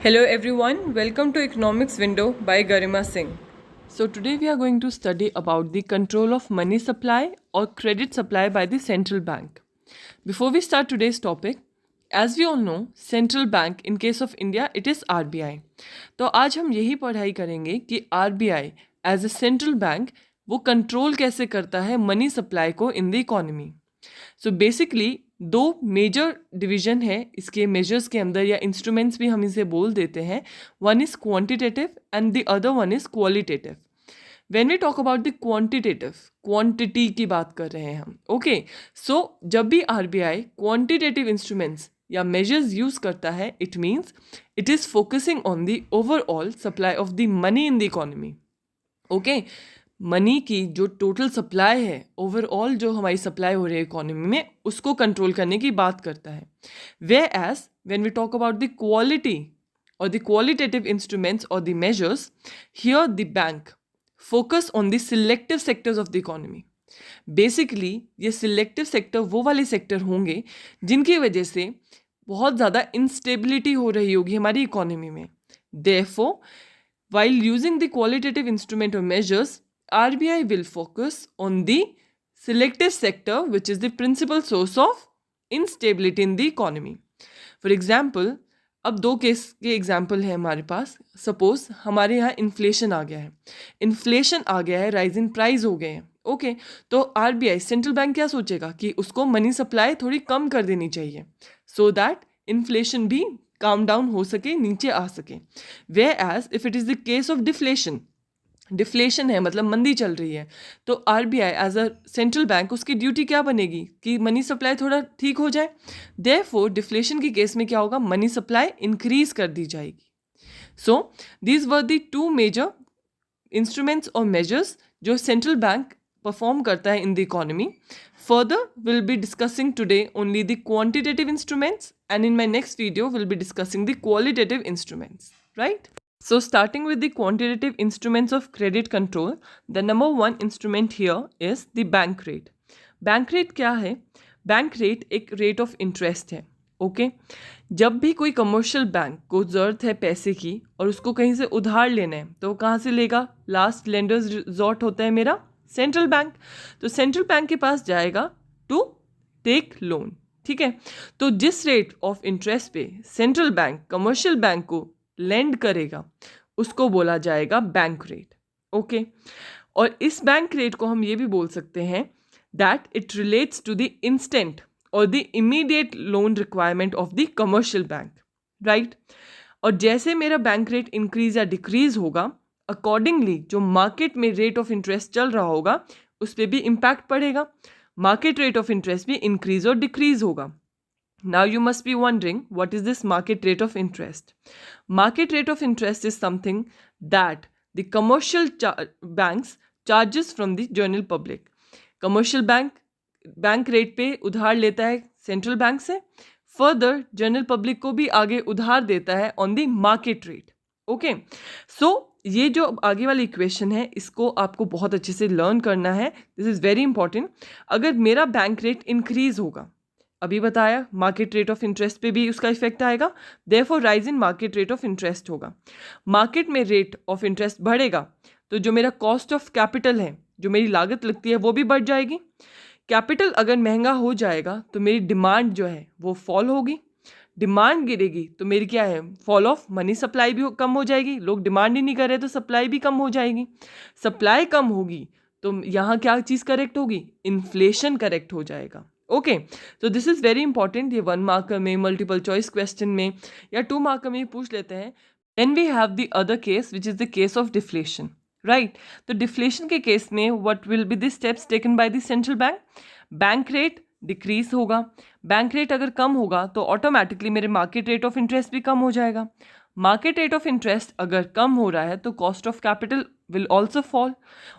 Hello everyone, welcome to Economics Window by Garima Singh. So today we are going to study about the control of money supply or credit supply by the central bank. Before we start today's topic, as we all know, central bank in case of India it is RBI. तो आज हम यही पढ़ाई करेंगे कि RBI as a central bank वो control कैसे करता है मनी सप्लाई को in the economy. So basically दो मेजर डिवीजन है इसके मेजर्स के अंदर या इंस्ट्रूमेंट्स भी हम इसे बोल देते हैं. One is quantitative and the other one is qualitative. When we talk about the quantitative, quantity की बात कर रहे हैं हम. ओके, सो जब भी आरबीआई क्वांटिटेटिव इंस्ट्रूमेंट्स या मेजर्स यूज करता है, it means it is focusing on the overall supply of the money in the economy. Okay, money की जो टोटल सप्लाई है, ओवरऑल जो हमारी सप्लाई हो रही है इकोनॉमी में, उसको कंट्रोल करने की बात करता है. Whereas when we talk about the quality और द क्वालिटेटिव इंस्ट्रूमेंट्स और the measures, here the bank focus on the selective sectors of the economy. Basically ये सिलेक्टिव सेक्टर वो वाले सेक्टर होंगे जिनकी वजह से बहुत ज़्यादा इंस्टेबिलिटी हो रही होगी हमारी इकोनॉमी में. Therefore while using the qualitative instrument or measures, RBI will focus on the selective sector which is the principal source of instability in the economy. For example, अब दो केस के एग्जाम्पल है हमारे पास. सपोज हमारे यहाँ inflation आ गया है, inflation आ गया है, राइज इन प्राइस हो गए हैं. ओके, तो आरबीआई सेंट्रल बैंक क्या सोचेगा कि उसको मनी सप्लाई थोड़ी कम कर देनी चाहिए सो दैट इन्फ्लेशन भी काम डाउन हो सके, नीचे आ सके. Whereas if it is the case of deflation, deflation है मतलब मंदी चल रही है, तो RBI as a central bank उसकी ड्यूटी क्या बनेगी कि मनी सप्लाई थोड़ा ठीक हो जाए. देयरफॉर डिफ्लेशन के केस में क्या होगा, मनी सप्लाई इंक्रीज कर दी जाएगी. So these were the two major instruments और मेजर्स जो सेंट्रल बैंक परफॉर्म करता है in the economy. Further, we'll be discussing today only the quantitative instruments, and in my next video, we'll be discussing the qualitative instruments, right? So starting with the quantitative instruments of credit control, the number one instrument here is the bank rate. Bank rate क्या है? Bank rate एक rate of interest है. Okay, जब भी कोई commercial bank को ज़रूरत है पैसे की और उसको कहीं से उधार लेना है, तो वो कहाँ से लेगा? लास्ट लेंडर्स रिजॉर्ट होता है मेरा सेंट्रल बैंक. तो सेंट्रल बैंक के पास जाएगा टू टेक लोन. ठीक है, तो जिस रेट ऑफ इंटरेस्ट पे सेंट्रल बैंक कमर्शियल बैंक को लेंड करेगा उसको बोला जाएगा बैंक रेट. ओके, और इस बैंक रेट को हम ये भी बोल सकते हैं that it relates to the instant or the immediate loan requirement of the commercial bank, right. और जैसे मेरा बैंक रेट इंक्रीज या डिक्रीज होगा, अकॉर्डिंगली जो मार्केट में रेट ऑफ इंटरेस्ट चल रहा होगा उस पर भी इम्पैक्ट पड़ेगा. मार्केट रेट ऑफ इंटरेस्ट भी इंक्रीज और डिक्रीज होगा. Now you must be wondering what is this market rate of interest. Market rate of interest is something that the commercial banks charges from the general public. Commercial bank rate पे उधार लेता है central bank से, further general public को भी आगे उधार देता है on the market rate. Okay, so ये जो आगे वाली इक्वेशन है इसको आपको बहुत अच्छे से लर्न करना है. This is very important. अगर मेरा बैंक रेट इंक्रीज होगा, अभी बताया मार्केट रेट ऑफ इंटरेस्ट पे भी उसका इफेक्ट आएगा, therefore rise in market rate of interest होगा. मार्केट में रेट ऑफ इंटरेस्ट बढ़ेगा तो जो मेरा कॉस्ट ऑफ कैपिटल है, जो मेरी लागत लगती है, वो भी बढ़ जाएगी. कैपिटल अगर महंगा हो जाएगा तो मेरी डिमांड जो है वो फॉल होगी. डिमांड गिरेगी तो मेरी क्या है, फॉल ऑफ मनी सप्लाई भी कम हो जाएगी. लोग डिमांड ही नहीं कर रहे तो सप्लाई भी कम हो जाएगी. सप्लाई कम होगी तो यहाँ क्या चीज़ करेक्ट होगी, इन्फ्लेशन करेक्ट हो जाएगा. ओके, तो दिस इज़ वेरी इंपॉर्टेंट. ये 1 मार्कर में, मल्टीपल चॉइस क्वेश्चन में या 2 मार्कर में पूछ लेते हैं. Then we have the other case which is the case of deflation, right. तो डिफ्लेशन के केस में what will be the steps taken by the central bank. Bank rate decrease होगा. बैंक रेट अगर कम होगा तो ऑटोमेटिकली मेरे market rate of interest भी कम हो जाएगा. मार्केट रेट ऑफ इंटरेस्ट अगर कम हो रहा है तो cost of capital will also fall.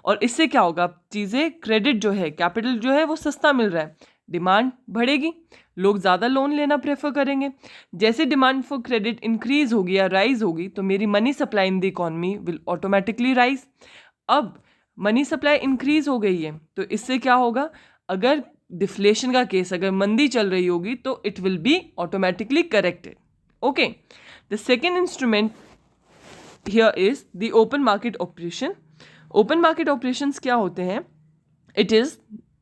और इससे क्या होगा, चीज़ें क्रेडिट जो है, कैपिटल जो है वो सस्ता मिल रहा है, डिमांड बढ़ेगी, लोग ज़्यादा लोन लेना प्रेफर करेंगे. जैसे डिमांड फॉर क्रेडिट इंक्रीज होगी या राइज होगी तो मेरी money supply in the economy will automatically rise. अब मनी सप्लाई इंक्रीज हो गई है तो इससे क्या होगा, अगर डिफ्लेशन का केस, अगर मंदी चल रही होगी तो it will be automatically corrected. Okay, the second instrument here is the open market operation. Open market operations क्या होते हैं? It is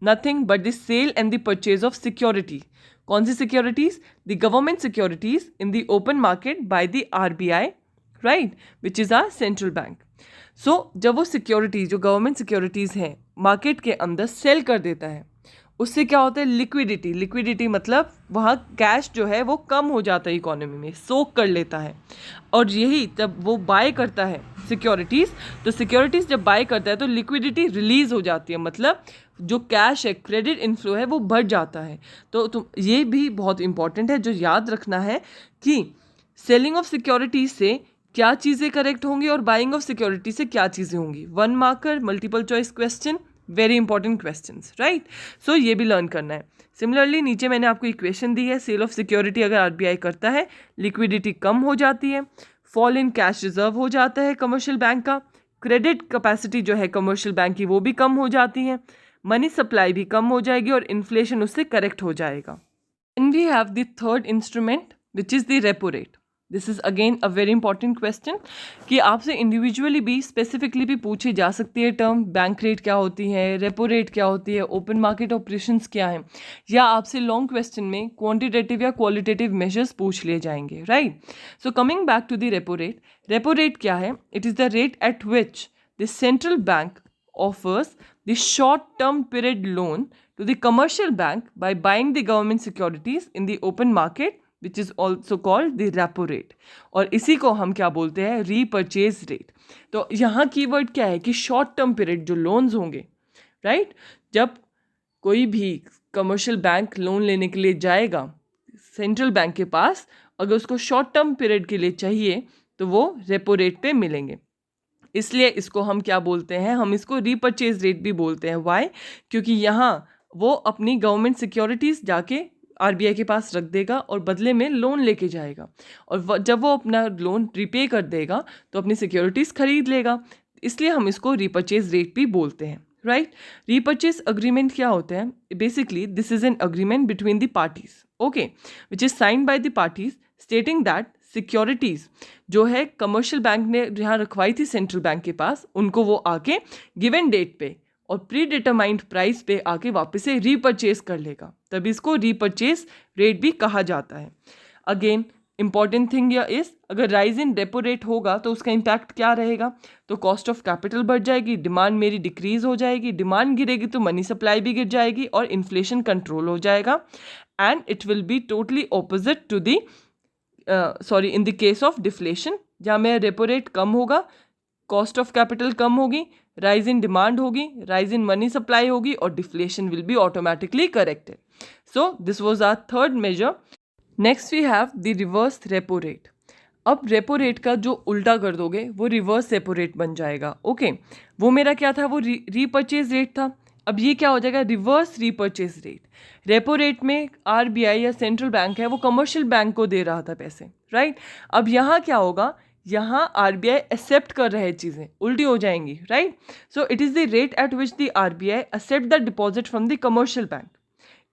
nothing but the sale and the purchase of security. कौन सी securities? The government securities in the open market by the RBI, right, which is our central bank. So जब वो securities जो government securities हैं market के अंदर sell कर देता है, उससे क्या होता है? लिक्विडिटी. लिक्विडिटी मतलब वहाँ कैश जो है वो कम हो जाता है इकोनॉमी में, सोक कर लेता है. और यही जब वो बाय करता है सिक्योरिटीज़, तो सिक्योरिटीज़ जब बाय करता है तो लिक्विडिटी रिलीज़ हो जाती है, मतलब जो कैश है, क्रेडिट इनफ्लो है, वो बढ़ जाता है. तो ये भी बहुत इंपॉर्टेंट है जो याद रखना है कि सेलिंग ऑफ सिक्योरिटीज से क्या चीज़ें करेक्ट होंगी और बाइंग ऑफ सिक्योरिटी से क्या चीज़ें होंगी. 1 marker multiple choice question, very important questions, right. So ये भी लर्न करना है. सिमिलरली नीचे मैंने आपको इक्वेशन दी है. सेल ऑफ सिक्योरिटी अगर आरबीआई करता है, लिक्विडिटी कम हो जाती है, फॉल इन कैश रिजर्व हो जाता है कमर्शियल बैंक का, क्रेडिट कैपेसिटी जो है कमर्शियल बैंक की वो भी कम हो जाती है, मनी सप्लाई भी कम हो जाएगी और इन्फ्लेशन उससे करेक्ट हो जाएगा. And we have the third instrument which is the repo rate. This is again a very important question कि आपसे इंडिविजुअली भी स्पेसिफिकली भी पूछी जा सकती है टर्म. बैंक रेट क्या होती है, रेपो रेट क्या होती है, ओपन मार्केट ऑपरेशंस क्या है, या आपसे लॉन्ग क्वेश्चन में क्वांटिटेटिव या क्वालिटेटिव मेजर्स पूछ लिए जाएंगे, right. So coming back to the repo rate. Repo rate क्या है? It is the rate at which the central bank offers the short-term period loan to the commercial bank by buying the government securities in the open market, which is also called the repo rate. और इसी को हम क्या बोलते हैं? Repurchase rate. तो यहाँ keyword क्या है कि शॉर्ट टर्म पीरियड जो लोन्स होंगे, राइट, जब कोई भी कमर्शियल बैंक लोन लेने के लिए जाएगा सेंट्रल बैंक के पास, अगर उसको शॉर्ट टर्म पीरियड के लिए चाहिए तो वो रेपो रेट पे मिलेंगे. इसलिए इसको हम क्या बोलते हैं? हम इसको रीपर्चेज रेट भी बोलते हैं. वाई? क्योंकि यहाँ वो अपनी गवर्नमेंट सिक्योरिटीज़ जाके आरबीआई के पास रख देगा और बदले में लोन लेके जाएगा, और जब वो अपना लोन रिपे कर देगा तो अपनी सिक्योरिटीज़ खरीद लेगा. इसलिए हम इसको रीपर्चेज रेट भी बोलते हैं, राइट. रीपर्चेज अग्रीमेंट क्या होते हैं? Basically this is an agreement between the parties, okay, which is signed by the parties stating that securities जो है कमर्शियल बैंक ने यहाँ रखवाई थी सेंट्रल बैंक के पास, उनको वो आके गिवन डेट पे और प्री डिटरमाइंड प्राइस पे आके वापस से रीपर्चेज कर लेगा. तभी इसको रीपर्चेज रेट भी कहा जाता है. अगेन इंपॉर्टेंट थिंग यह इस, अगर राइज इन रेपो रेट होगा तो उसका इम्पैक्ट क्या रहेगा? तो कॉस्ट ऑफ कैपिटल बढ़ जाएगी, डिमांड मेरी डिक्रीज हो जाएगी, डिमांड गिरेगी तो मनी सप्लाई भी गिर जाएगी और इन्फ्लेशन कंट्रोल हो जाएगा. And it will be totally opposite to the in the case of deflation, जहाँ मेरा रेपो रेट कम होगा, कॉस्ट ऑफ कैपिटल कम होगी, राइज इन डिमांड होगी, राइज इन मनी सप्लाई होगी और deflation will be automatically corrected. So this was our third measure. Next we have the reverse repo rate. अब repo rate का जो उल्टा कर दोगे वो रिवर्स रेपो रेट बन जाएगा, ओके. वो मेरा क्या था? वो रीपर्चेज रेट था. अब ये क्या हो जाएगा? Reverse repurchase rate. Repo rate में आरबीआई या सेंट्रल बैंक है वो कमर्शियल बैंक को दे रहा था पैसे, राइट. अब यहाँ क्या होगा? यहाँ आरबीआई एक्सेप्ट कर रहे चीज़ें उल्टी हो जाएंगी, right. So it is the rate at which the RBI accept the deposit from the commercial bank.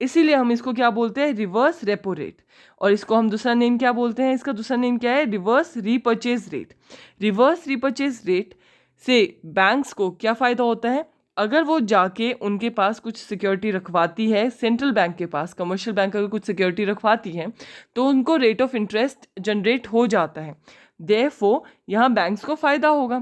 इसीलिए हम इसको क्या बोलते हैं? Reverse repo rate. और इसको हम दूसरा नेम क्या बोलते हैं? इसका दूसरा नेम क्या है? Reverse repurchase rate. Reverse repurchase rate से बैंक्स को क्या फ़ायदा होता है? अगर वो जाके उनके पास कुछ सिक्योरिटी रखवाती है सेंट्रल बैंक के पास, कमर्शियल बैंक अगर कुछ सिक्योरिटी रखवाती है तो उनको रेट ऑफ इंटरेस्ट जनरेट हो जाता है. देयरफॉर यहाँ बैंक्स को फ़ायदा होगा.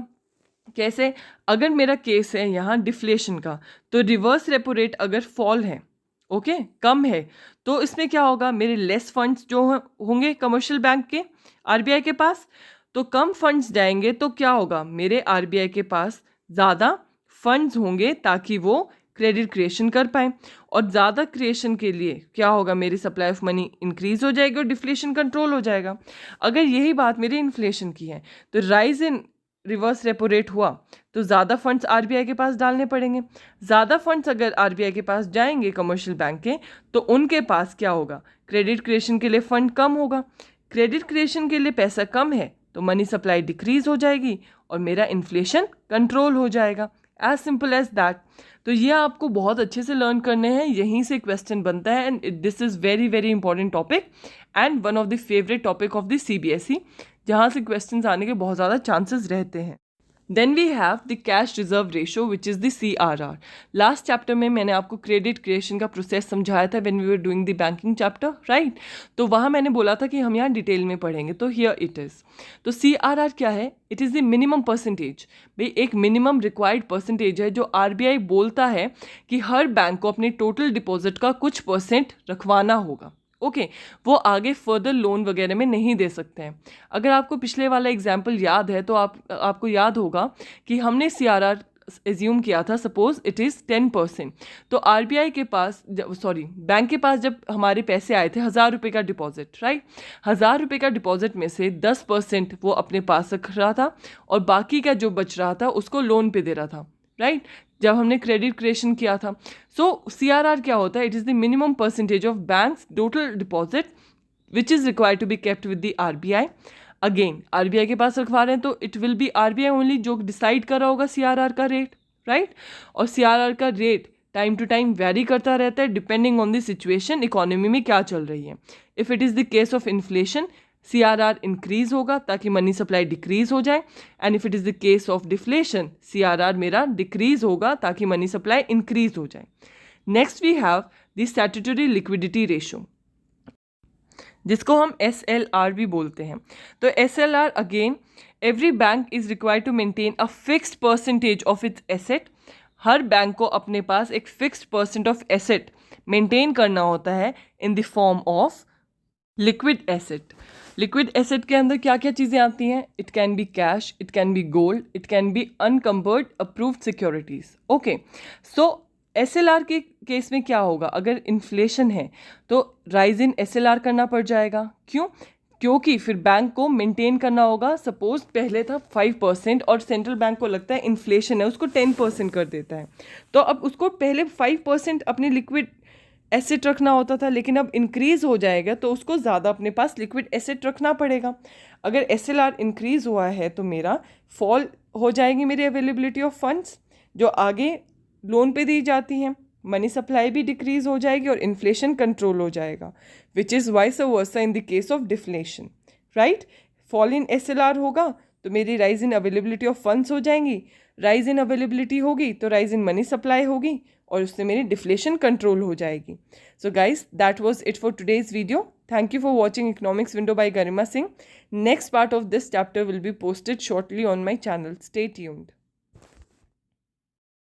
कैसे? अगर मेरा केस है यहाँ डिफ्लेशन का, तो रिवर्स रेपो रेट अगर फॉल है, ओके, कम है, तो इसमें क्या होगा? मेरे लेस फंड्स जो होंगे कमर्शियल बैंक के आरबीआई के पास, तो कम फंड्स जाएंगे तो क्या होगा? मेरे आरबीआई के पास ज़्यादा फंड्स होंगे ताकि वो क्रेडिट क्रिएशन कर पाए, और ज़्यादा क्रिएशन के लिए क्या होगा? मेरी सप्लाई ऑफ मनी इंक्रीज हो जाएगी और डिफ्लेशन कंट्रोल हो जाएगा. अगर यही बात मेरी इन्फ्लेशन की है तो rise in reverse repo rate हुआ तो ज़्यादा फंड्स आरबीआई के पास डालने पड़ेंगे. ज़्यादा फंड्स अगर आरबीआई के पास जाएंगे कमर्शियल बैंक के, तो उनके पास क्या होगा? क्रेडिट क्रिएशन के लिए फंड कम होगा. क्रेडिट क्रिएशन के लिए पैसा कम है तो मनी सप्लाई डिक्रीज हो जाएगी और मेरा इन्फ्लेशन कंट्रोल हो जाएगा. As simple as that. तो ये आपको बहुत अच्छे से लर्न करने हैं, यहीं से क्वेश्चन बनता है and this is very very important topic and one of the favourite topic of the CBSE, जहाँ से क्वेश्चंस आने के बहुत ज़्यादा चांसेस रहते हैं। Then we have the cash reserve ratio which is the CRR. Last chapter में मैंने आपको क्रेडिट क्रिएशन का प्रोसेस समझाया था when we were doing the banking chapter, right? तो वहाँ मैंने बोला था कि हम यहाँ डिटेल में पढ़ेंगे, तो here it is. तो CRR क्या है? It is the minimum percentage. भाई एक मिनिमम रिक्वायर्ड परसेंटेज है जो RBI बोलता है कि हर बैंक को अपने टोटल डिपॉजिट का कुछ परसेंट रखवाना होगा। ओके वो आगे फर्दर लोन वगैरह में नहीं दे सकते हैं। अगर आपको पिछले वाला एग्जाम्पल याद है तो आपको याद होगा कि हमने CRR एज्यूम किया था, सपोज इट इज़ 10%। तो RBI के पास बैंक के पास जब हमारे पैसे आए थे 1000 रुपये का डिपॉजिट, राइट, 1000 रुपये का डिपॉजिट में से 10% वो अपने पास रख रहा था और बाकी का जो बच रहा था उसको लोन पे दे रहा था, राइट, जब हमने क्रेडिट क्रिएशन किया था। सो CRR क्या होता है? It is the minimum percentage of banks total deposit which is required to be kept with the RBI। Again RBI के पास रखवा रहे हैं तो it will be RBI only जो डिसाइड कर रहा होगा CRR का रेट, राइट। और CRR का rate time to time vary करता रहता है depending on the situation, economy में क्या चल रही है। If it is the case of inflation CRR increase होगा ताकि मनी सप्लाई डिक्रीज हो जाए, and if it is the case of deflation CRR मेरा डिक्रीज होगा ताकि मनी सप्लाई इंक्रीज हो जाए। Next we have the statutory liquidity ratio, जिसको हम SLR भी बोलते हैं। तो SLR again every bank is required to maintain a fixed percentage of its asset. हर बैंक को अपने पास एक fixed percent of asset maintain करना होता है in the form of liquid asset. Liquid asset के अंदर क्या क्या चीज़ें आती हैं? It can be cash, it can be gold, it can be unencumbered approved securities. Okay, so SLR के केस में क्या होगा? अगर इन्फ्लेशन है तो राइज इन SLR करना पड़ जाएगा। क्यों? क्योंकि फिर बैंक को मेंटेन करना होगा। सपोज पहले था 5% और सेंट्रल बैंक को लगता है इन्फ्लेशन है, उसको 10% कर देता है, तो अब उसको पहले 5% अपनी लिक्विड एसेट रखना होता था, लेकिन अब इंक्रीज़ हो जाएगा तो उसको ज़्यादा अपने पास लिक्विड एसेट रखना पड़ेगा। अगर SLR इंक्रीज़ हुआ है तो मेरा फॉल हो जाएगी मेरी अवेलेबिलिटी ऑफ फंड्स जो आगे लोन पे दी जाती हैं, मनी सप्लाई भी डिक्रीज़ हो जाएगी और इन्फ्लेशन कंट्रोल हो जाएगा, which is vice versa in the case of deflation, right. Fall in SLR होगा तो मेरी rise in availability of funds हो जाएंगी, राइज इन अवेलेबिलिटी होगी तो राइज इन मनी सप्लाई होगी और उससे मेरी डिफ्लेशन कंट्रोल हो जाएगी। So guys that was it for today's video. Thank you for watching economics window by Garima Singh. Next part of this chapter will be posted shortly on my channel. Stay tuned.